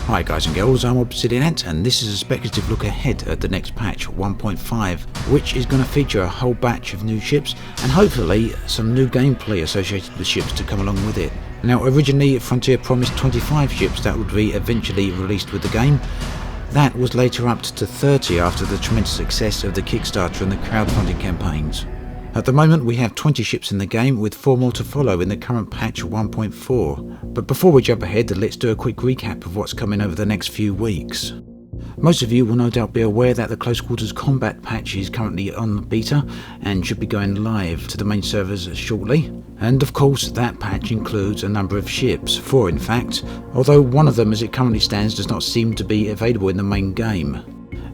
Hi guys and girls, I'm ArithonUK and this is a speculative look ahead at the next patch 1.5, which is going to feature a whole batch of new ships and hopefully some new gameplay associated with ships to come along with it. Now originally Frontier promised 25 ships that would be eventually released with the game. That was later upped to 30 after the tremendous success of the Kickstarter and the crowdfunding campaigns. At the moment we have 20 ships in the game, with 4 more to follow in the current patch 1.4. But before we jump ahead, let's do a quick recap of what's coming over the next few weeks. Most of you will no doubt be aware that the Close Quarters Combat patch is currently on beta and should be going live to the main servers shortly. And of course that patch includes a number of ships, 4 in fact, although one of them as it currently stands does not seem to be available in the main game.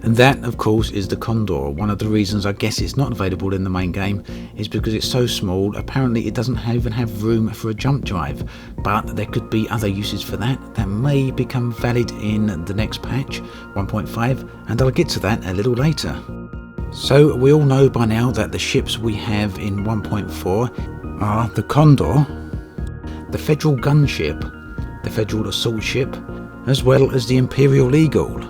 And that, of course, is the Condor. One of the reasons I guess it's not available in the main game is because it's so small. Apparently it doesn't even have room for a jump drive, but there could be other uses for that may become valid in the next patch, 1.5, and I'll get to that a little later. So we all know by now that the ships we have in 1.4 are the Condor, the Federal Gunship, the Federal Assault Ship, as well as the Imperial Eagle.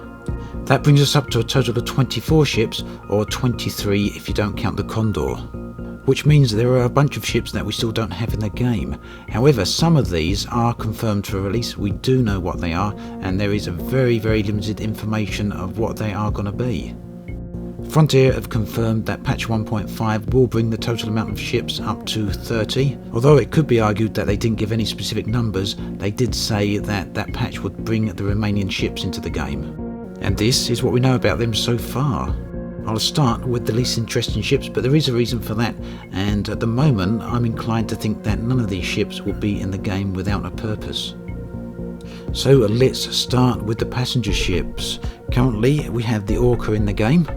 That brings us up to a total of 24 ships, or 23 if you don't count the Condor, which means there are a bunch of ships that we still don't have in the game. However, some of these are confirmed for release. We do know what they are, and there is a very limited information of what they are going to be. Frontier have confirmed that patch 1.5 will bring the total amount of ships up to 30. Although it could be argued that they didn't give any specific numbers, they did say that that patch would bring the Romanian ships into the game. And this is what we know about them so far. I'll start with the least interesting ships, but there is a reason for that, and at the moment I'm inclined to think that none of these ships will be in the game without a purpose. So let's start with the passenger ships. Currently we have the Orca in the game.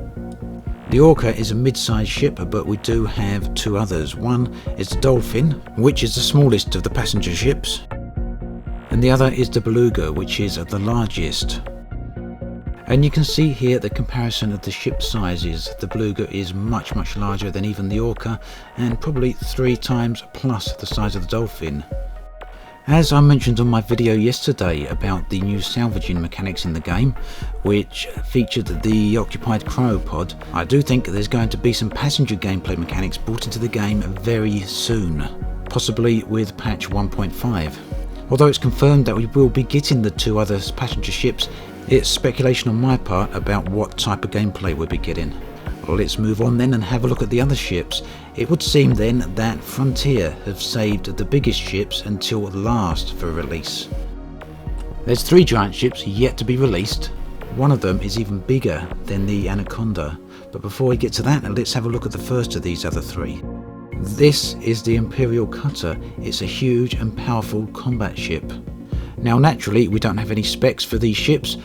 The Orca is a mid-sized ship, but we do have 2 others. One is the Dolphin, which is the smallest of the passenger ships, and the other is the Beluga, which is the largest. And you can see here the comparison of the ship sizes. The Beluga is much larger than even the Orca, and probably 3 times plus the size of the Dolphin. As I mentioned on my video yesterday about the new salvaging mechanics in the game, which featured the occupied cryopod, I do think there's going to be some passenger gameplay mechanics brought into the game very soon, possibly with patch 1.5. Although it's confirmed that we will be getting the 2 other passenger ships, it's speculation on my part about what type of gameplay we'll be getting. Let's move on then and have a look at the other ships. It would seem then that Frontier have saved the biggest ships until last for release. There's 3 giant ships yet to be released. One of them is even bigger than the Anaconda. But before we get to that, let's have a look at the first of these other 3. This is the Imperial Cutter. It's a huge and powerful combat ship. Now naturally we don't have any specs for these ships,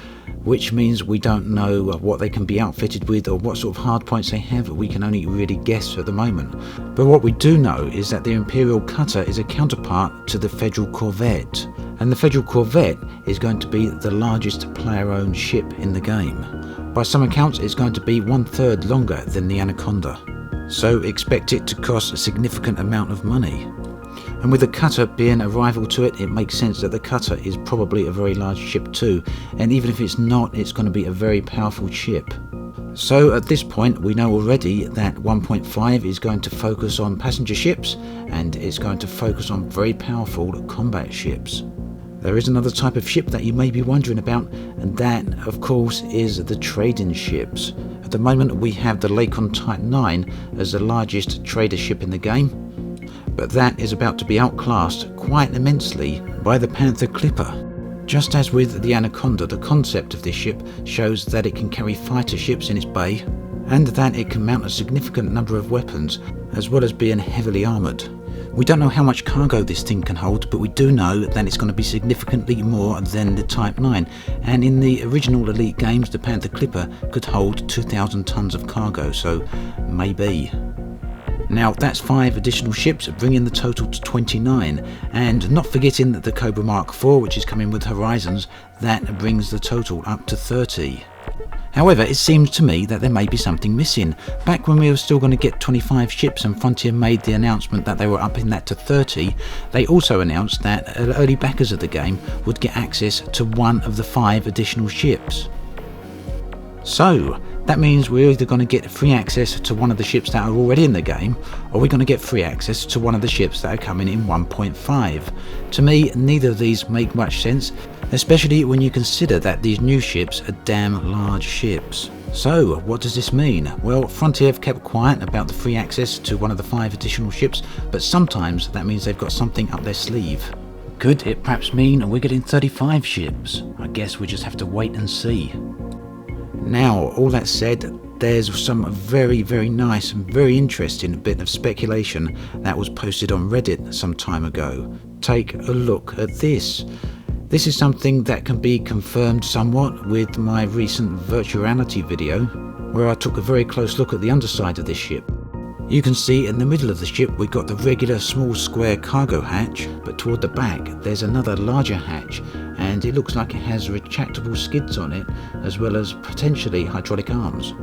which means we don't know what they can be outfitted with or what sort of hardpoints they have. We can only really guess at the moment. But what we do know is that the Imperial Cutter is a counterpart to the Federal Corvette, and the Federal Corvette is going to be the largest player-owned ship in the game. By some accounts it's going to be 1/3 longer than the Anaconda, so expect it to cost a significant amount of money. And with the Cutter being a rival to it, it makes sense that the Cutter is probably a very large ship too, and even if it's not, it's going to be a very powerful ship. So at this point we know already that 1.5 is going to focus on passenger ships, and it's going to focus on very powerful combat ships. There is another type of ship that you may be wondering about, and that of course is the trading ships. At the moment we have the Lakon Type 9 as the largest trader ship in the game, but that is about to be outclassed quite immensely by the Panther Clipper. Just as with the Anaconda, the concept of this ship shows that it can carry fighter ships in its bay, and that it can mount a significant number of weapons, as well as being heavily armoured. We don't know how much cargo this thing can hold, but we do know that it's going to be significantly more than the Type 9, and in the original Elite games the Panther Clipper could hold 2,000 tons of cargo, so maybe. Now that's 5 additional ships, bringing the total to 29, and not forgetting the Cobra Mark IV, which is coming with Horizons, that brings the total up to 30. However, it seems to me that there may be something missing. Back when we were still going to get 25 ships and Frontier made the announcement that they were upping that to 30, they also announced that early backers of the game would get access to one of the 5 additional ships. So, that means we're either going to get free access to one of the ships that are already in the game, or we're going to get free access to one of the ships that are coming in 1.5. To me, neither of these make much sense, especially when you consider that these new ships are damn large ships. So, what does this mean? Well, Frontier have kept quiet about the free access to one of the 5 additional ships, but sometimes that means they've got something up their sleeve. Could it perhaps mean we're getting 35 ships? I guess we just have to wait and see. Now, all that said, there's some very nice and very interesting bit of speculation that was posted on Reddit some time ago. Take a look at this. This is something that can be confirmed somewhat with my recent virtual reality video, where I took a very close look at the underside of this ship. You can see in the middle of the ship we've got the regular small square cargo hatch, but toward the back there's another larger hatch, and it looks like it has retractable skids on it, as well as potentially hydraulic arms.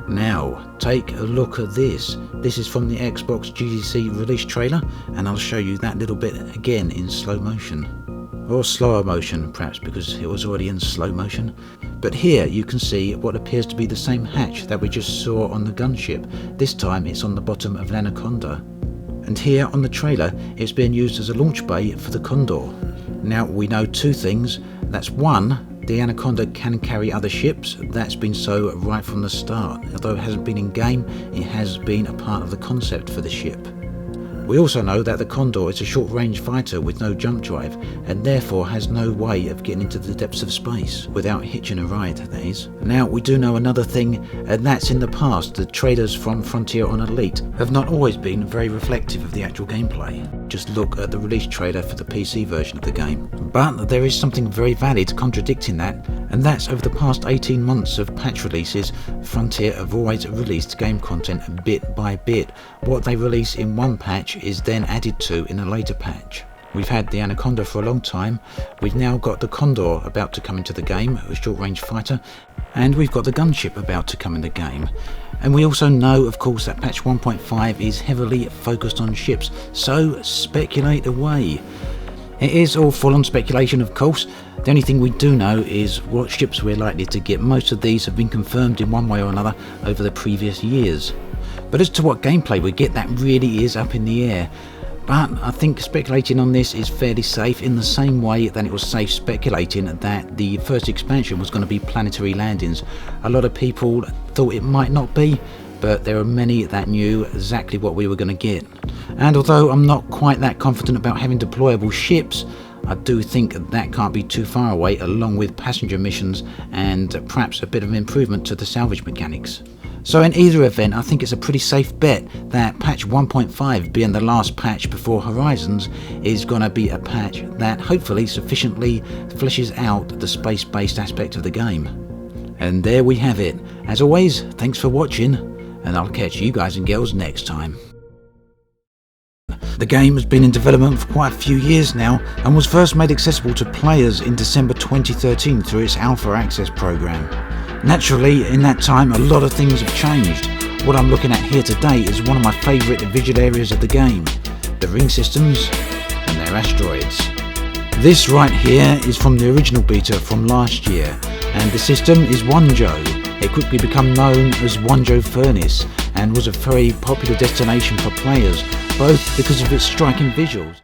Now, take a look at this. This is from the Xbox GDC release trailer, and I'll show you that little bit again in slow motion. Or slower motion, perhaps, because it was already in slow motion. But here you can see what appears to be the same hatch that we just saw on the gunship. This time it's on the bottom of an Anaconda. And here on the trailer it's being used as a launch bay for the Condor. Now we know 2 things. That's one, the Anaconda can carry other ships. That's been so right from the start. Although it hasn't been in game, it has been a part of the concept for the ship. We also know that the Condor is a short-range fighter with no jump drive, and therefore has no way of getting into the depths of space, without hitching a ride, that is. Now, we do know another thing, and that's in the past, the trailers from Frontier on Elite have not always been very reflective of the actual gameplay. Just look at the release trailer for the PC version of the game. But there is something very valid contradicting that, and that's over the past 18 months of patch releases, Frontier have always released game content bit by bit. What they release in one patch is then added to in a later patch. We've had the Anaconda for a long time, we've now got the Condor about to come into the game, a short-range fighter, and we've got the gunship about to come in the game. And we also know, of course, that patch 1.5 is heavily focused on ships, so speculate away. It is all full on speculation, of course. The only thing we do know is what ships we're likely to get. Most of these have been confirmed in one way or another over the previous years. But as to what gameplay we get, that really is up in the air. But I think speculating on this is fairly safe, in the same way that it was safe speculating that the first expansion was going to be planetary landings. A lot of people thought it might not be, but there are many that knew exactly what we were going to get. And although I'm not quite that confident about having deployable ships, I do think that can't be too far away, along with passenger missions and perhaps a bit of improvement to the salvage mechanics. So in either event, I think it's a pretty safe bet that patch 1.5, being the last patch before Horizons, is going to be a patch that hopefully sufficiently fleshes out the space-based aspect of the game. And there we have it. As always, thanks for watching, and I'll catch you guys and girls next time. The game has been in development for quite a few years now, and was first made accessible to players in December 2013 through its Alpha Access program. Naturally, in that time a lot of things have changed. What I'm looking at here today is one of my favourite visual areas of the game, the ring systems and their asteroids. This right here is from the original beta from last year, and the system is Wonjo. It quickly became known as Wonjo Furnace and was a very popular destination for players, both because of its striking visuals